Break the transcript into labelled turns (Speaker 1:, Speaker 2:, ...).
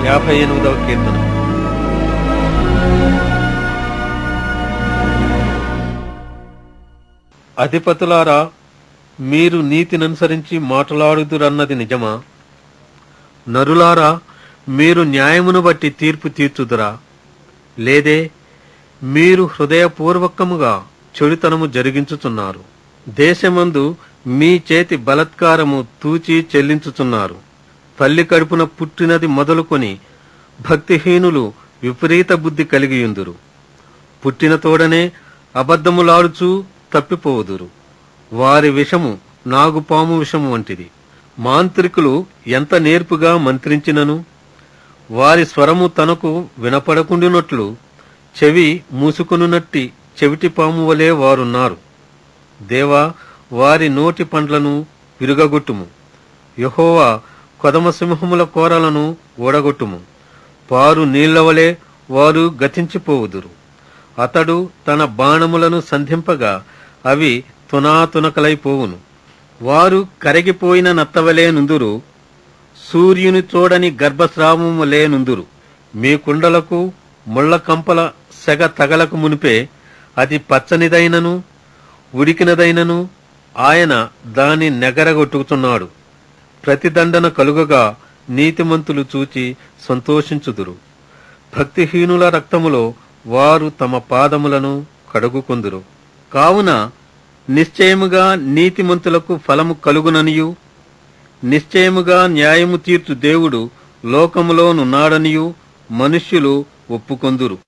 Speaker 1: 58వ కీర్తన. అధిపతులారా, మీరు నీతిననుసరించి మాట్లాడుదురన్నది నిజమా? నరులారా, మీరు న్యాయమును బట్టి తీర్పు తీర్చుదురా? లేదే, మీరు హృదయపూర్వకముగా చెడుతనము జరిగించుచున్నారు. దేశమందు మీ చేతి బలత్కారము తూచి చెల్లించుచున్నారు. తల్లి కడుపున పుట్టినది మొదలుకొని భక్తిహీనులు విపరీత బుద్ధి కలిగియుందురు. పుట్టిన తోడనే అబద్ధములాడుచూ తప్పిపోవుదురు. వారి విషము నాగుపాము విషము వంటిది. మాంత్రికులు ఎంత నేర్పుగా మంత్రించినను వారి స్వరము తనకు వినపడకుండునట్లు చెవి మూసుకొనున్నట్టి చెవిటిపాము వలె వారున్నారు. దేవా, వారి నోటి పండ్లను విరుగగొట్టుము. యెహోవా కొదమసింహముల కోరలను ఓడగొట్టుము. పారు నీళ్లవలే వారు గతించిపోవుదురు. అతడు తన బాణములను సంధింపగా అవి తునాతునకలైపోవును. వారు కరిగిపోయిన నత్తవలే నుందురు. సూర్యుని చూడని గర్భస్రావములే నుందురు. మీ కుండలకు ముళ్ల కంపల సెగ తగలకు మునిపే అది పచ్చనిదైనను ఉడికినదైనను ఆయన దాని నెగరగొట్టుకుతున్నాడు. ప్రతిదండన కలుగగా నీతిమంతులు చూచి సంతోషించుదురు. భక్తిహీనుల రక్తములో వారు తమ పాదములను కడుగుకొందురు. కావున నిశ్చయముగా నీతిమంతులకు ఫలము కలుగుననియు, నిశ్చయముగా న్యాయము తీర్చు దేవుడు లోకములోనున్నాడనియు మనుష్యులు ఒప్పుకొందురు.